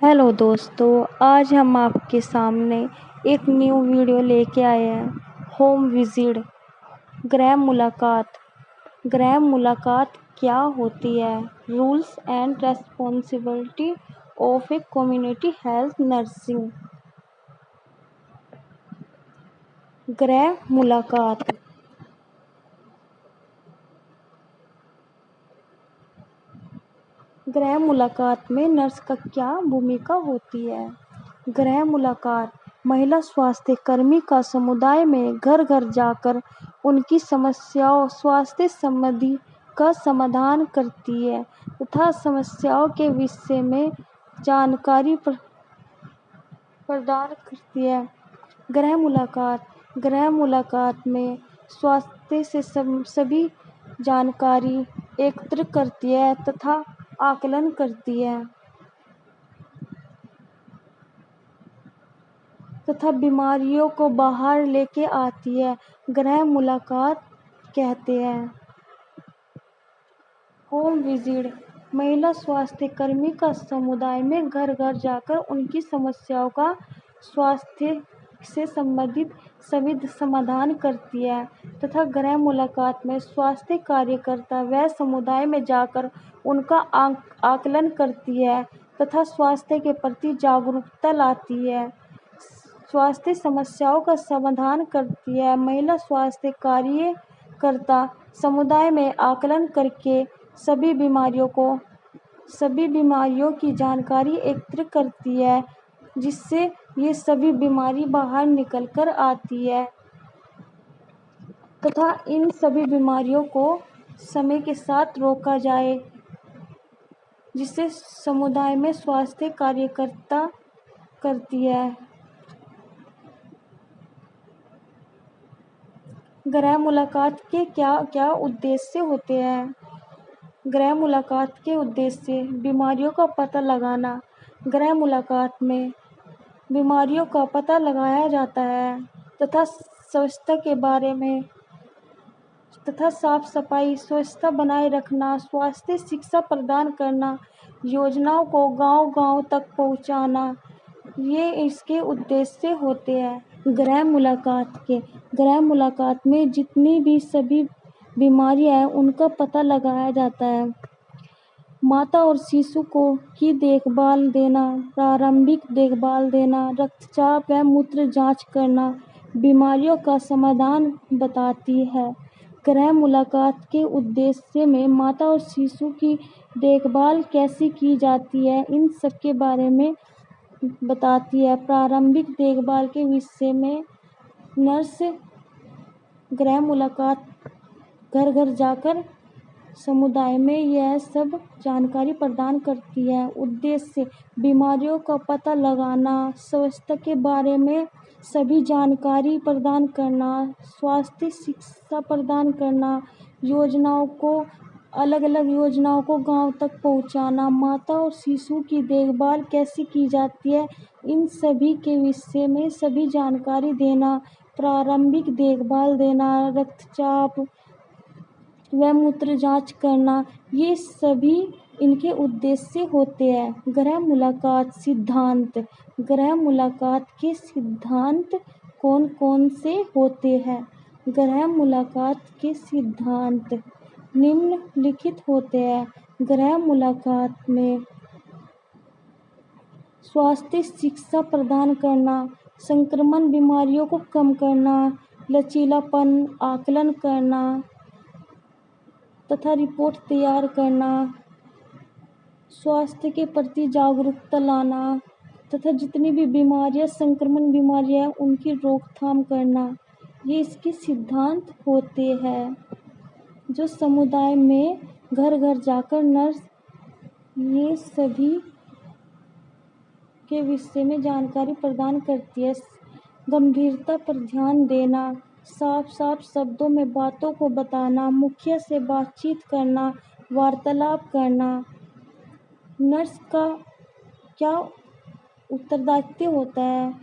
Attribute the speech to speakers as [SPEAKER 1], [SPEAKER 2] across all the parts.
[SPEAKER 1] Hello दोस्तों, आज हम आपके सामने एक न्यू वीडियो लेके आए हैं। होम विजिट, गृह मुलाकात। गृह मुलाकात क्या होती है? Rules and responsibility of a community health nursing. गृह मुलाकात। गृह मुलाकात में नर्स का क्या भूमिका होती है? गृह मुलाकात महिला स्वास्थ्य कर्मी का समुदाय में घर घर जाकर उनकी समस्याओं स्वास्थ्य संबंधी का समाधान करती है तथा समस्याओं के विषय में जानकारी प्रदान करती है। गृह मुलाकात में स्वास्थ्य से सभी जानकारी एकत्र करती है तथा आकलन करती है तथा बीमारियों को बाहर लेके आती है। गृह मुलाकात कहते हैं। होम विजिट महिला स्वास्थ्य कर्मी का समुदाय में घर घर जाकर उनकी समस्याओं का स्वास्थ्य से संबंधित सभी समाधान करती है तथा गृह मुलाकात में स्वास्थ्य कार्यकर्ता वह समुदाय में जाकर उनका आकलन करती है तथा स्वास्थ्य के प्रति जागरूकता लाती है, स्वास्थ्य समस्याओं का समाधान करती है। महिला स्वास्थ्य कार्यकर्ता समुदाय में आकलन करके सभी बीमारियों की जानकारी एकत्र करती है जिससे ये सभी बीमारी बाहर निकल कर आती है तथा इन सभी बीमारियों को समय के साथ रोका जाए जिससे समुदाय में स्वास्थ्य कार्यकर्ता करती है। गृह मुलाकात के क्या क्या उद्देश्य होते हैं? गृह मुलाकात के उद्देश्य बीमारियों का पता लगाना। गृह मुलाकात में बीमारियों का पता लगाया जाता है तथा स्वच्छता के बारे में तथा साफ सफाई स्वच्छता बनाए रखना, स्वास्थ्य शिक्षा प्रदान करना, योजनाओं को गांव-गांव तक पहुंचाना, ये इसके उद्देश्य होते हैं। गृह मुलाकात में जितनी भी सभी बीमारियां हैं उनका पता लगाया जाता है। माता और शिशु की देखभाल देना, प्रारंभिक देखभाल देना, रक्तचाप व मूत्र जांच करना बीमारियों का समाधान बताती है। गृह मुलाकात के उद्देश्य में माता और शिशु की देखभाल कैसे की जाती है इन सब के बारे में बताती है। प्रारंभिक देखभाल के विषय में नर्स गृह मुलाकात घर घर जाकर समुदाय में यह सब जानकारी प्रदान करती है। उद्देश्य बीमारियों का पता लगाना, स्वास्थ्य के बारे में सभी जानकारी प्रदान करना, स्वास्थ्य शिक्षा प्रदान करना, अलग अलग योजनाओं को गांव तक पहुंचाना, माता और शिशु की देखभाल कैसे की जाती है इन सभी के विषय में सभी जानकारी देना, प्रारंभिक देखभाल देना, रक्तचाप व मूत्र जांच करना, ये सभी इनके उद्देश्य होते हैं। गृह मुलाकात के सिद्धांत कौन कौन से होते हैं? गृह मुलाकात के सिद्धांत निम्नलिखित होते हैं। गृह मुलाकात में स्वास्थ्य शिक्षा प्रदान करना, संक्रमण बीमारियों को कम करना, लचीलापन आकलन करना तथा रिपोर्ट तैयार करना, स्वास्थ्य के प्रति जागरूकता लाना तथा जितनी भी बीमारियां संक्रमण बीमारियां हैं उनकी रोकथाम करना, ये इसके सिद्धांत होते हैं जो समुदाय में घर घर जाकर नर्स ये सभी के विषय में जानकारी प्रदान करती है। गंभीरता पर ध्यान देना, साफ साफ शब्दों में बातों को बताना, मुखिया से बातचीत करना, वार्तालाप करना। नर्स का क्या उत्तरदायित्व होता है?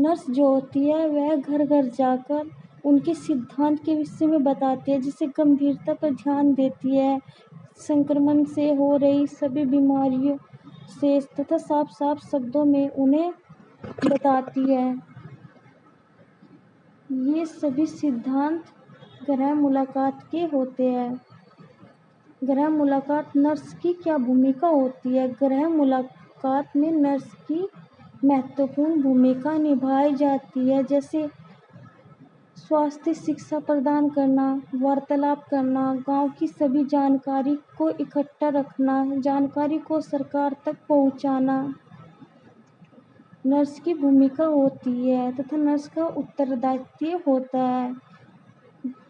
[SPEAKER 1] नर्स जो होती है वह घर घर जाकर उनके सिद्धांत के विषय में बताती है, जिसे गंभीरता पर ध्यान देती है, संक्रमण से हो रही सभी बीमारियों से तथा साफ साफ शब्दों में उन्हें बताती है। ये सभी सिद्धांत गृह मुलाकात के होते हैं। गृह मुलाकात नर्स की क्या भूमिका होती है? गृह मुलाकात में नर्स की महत्वपूर्ण भूमिका निभाई जाती है, जैसे स्वास्थ्य शिक्षा प्रदान करना, वार्तालाप करना, गांव की सभी जानकारी को इकट्ठा रखना, जानकारी को सरकार तक पहुंचाना नर्स की भूमिका होती है तथा नर्स का उत्तरदायित्व होता है।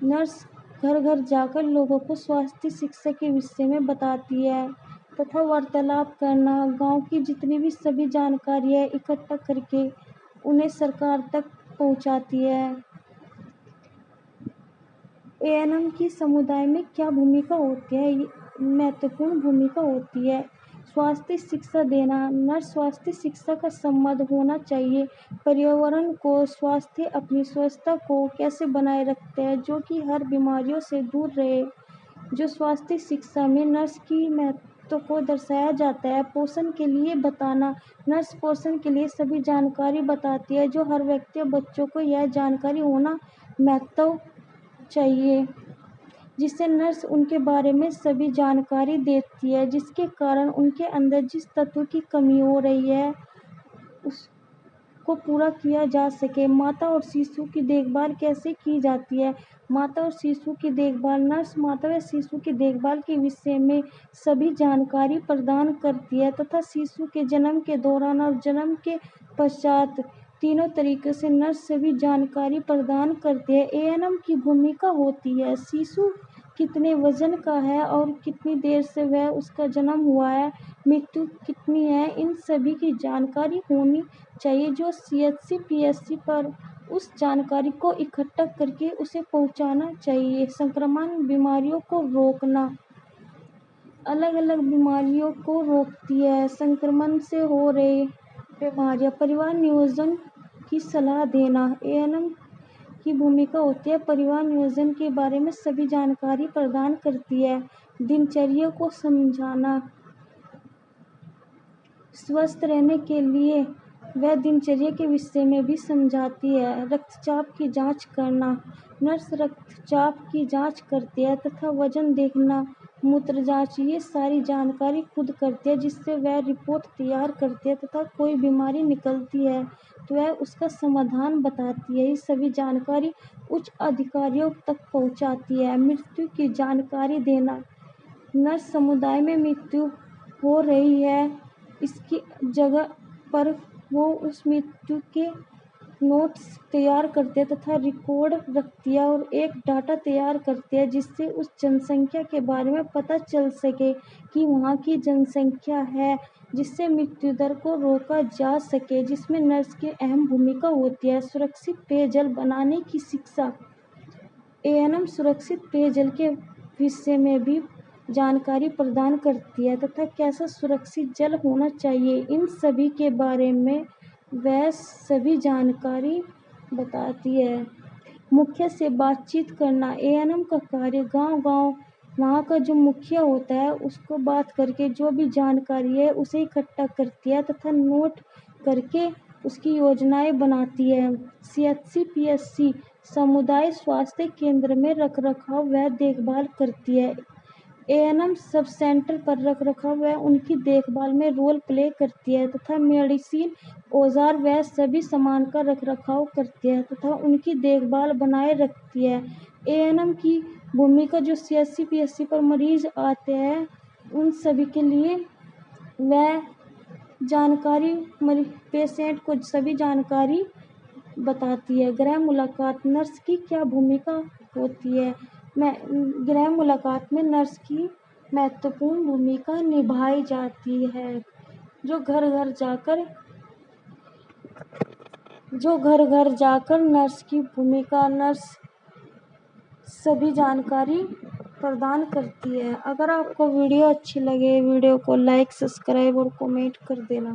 [SPEAKER 1] नर्स घर घर जाकर लोगों को स्वास्थ्य शिक्षा के विषय में बताती है तथा वार्तालाप करना, गांव की जितनी भी सभी जानकारियाँ इकट्ठा करके उन्हें सरकार तक पहुंचाती है। एएनएम की समुदाय में क्या भूमिका होती है? महत्वपूर्ण भूमिका होती है। स्वास्थ्य शिक्षा देना, नर्स स्वास्थ्य शिक्षा का संबंध होना चाहिए। पर्यावरण को स्वास्थ्य, अपनी स्वच्छता को कैसे बनाए रखते हैं जो कि हर बीमारियों से दूर रहे, जो स्वास्थ्य शिक्षा में नर्स की महत्व को दर्शाया जाता है। पोषण के लिए बताना, नर्स पोषण के लिए सभी जानकारी बताती है, जो हर व्यक्ति और बच्चों को यह जानकारी होना महत्व चाहिए, जिससे नर्स उनके बारे में सभी जानकारी देती है, जिसके कारण उनके अंदर जिस तत्व की कमी हो रही है उसको पूरा किया जा सके। माता और शिशु की देखभाल कैसे की जाती है? माता और शिशु की देखभाल, नर्स माता व शिशु की देखभाल के विषय में सभी जानकारी प्रदान करती है तथा शिशु के जन्म के दौरान और जन्म के पश्चात तीनों तरीके से नर्स सभी जानकारी प्रदान करती है। एएनएम की भूमिका होती है, शिशु कितने वजन का है और कितनी देर से वह उसका जन्म हुआ है, मृत्यु कितनी है, इन सभी की जानकारी होनी चाहिए, जो सीएचसी पीएचसी पर उस जानकारी को इकट्ठा करके उसे पहुंचाना चाहिए। संक्रमण बीमारियों को रोकना, अलग अलग बीमारियों को रोकती है। संक्रमण से हो रहे बीमारियां, परिवार नियोजन की सलाह देना, एएनएम की भूमिका होती है। परिवार नियोजन के बारे में सभी जानकारी प्रदान करती है। दिनचर्या को समझाना, स्वस्थ रहने के लिए वह दिनचर्या के विषय में भी समझाती है। रक्तचाप की जांच करना, नर्स रक्तचाप की जांच करती है तथा वजन देखना, मूत्र जांच, ये सारी जानकारी खुद करती है, जिससे वह रिपोर्ट तैयार करती है तथा कोई बीमारी निकलती है तो वह उसका समाधान बताती है। ये सभी जानकारी उच्च अधिकारियों तक पहुंचाती है। मृत्यु की जानकारी देना, नर्स समुदाय में मृत्यु हो रही है इसकी जगह पर वो उस मृत्यु के नोट्स तैयार करते हैं तथा रिकॉर्ड रखती है और एक डाटा तैयार करती है, जिससे उस जनसंख्या के बारे में पता चल सके कि वहाँ की जनसंख्या है, जिससे मृत्यु दर को रोका जा सके, जिसमें नर्स की अहम भूमिका होती है। सुरक्षित पेयजल बनाने की शिक्षा, एएनएम सुरक्षित पेयजल के विषय में भी जानकारी प्रदान करती है तथा कैसा सुरक्षित जल होना चाहिए, इन सभी के बारे में वह सभी जानकारी बताती है। मुखिया से बातचीत करना, एएनएम का कार्य गांव-गांव वहाँ का जो मुखिया होता है उसको बात करके जो भी जानकारी है उसे इकट्ठा करती है तथा नोट करके उसकी योजनाएं बनाती है। सीएचसी पीएचसी समुदाय स्वास्थ्य केंद्र में रखरखाव व देखभाल करती है। एएनएम सब सेंटर पर रखरखाव व उनकी देखभाल में रोल प्ले करती है तथा मेडिसिन, औजार व सभी सामान का रखरखाव करती है तथा उनकी देखभाल बनाए रखती है। एएनएम की भूमिका, जो सीएचसी पीएचसी पर मरीज आते हैं उन सभी के लिए वह जानकारी पेशेंट को सभी जानकारी बताती है। गृह मुलाकात, नर्स की क्या भूमिका होती है? गृह मुलाकात में नर्स की महत्वपूर्ण भूमिका निभाई जाती है, जो घर घर जाकर नर्स की भूमिका, नर्स सभी जानकारी प्रदान करती है। अगर आपको वीडियो अच्छी लगे, वीडियो को लाइक, सब्सक्राइब और कमेंट कर देना।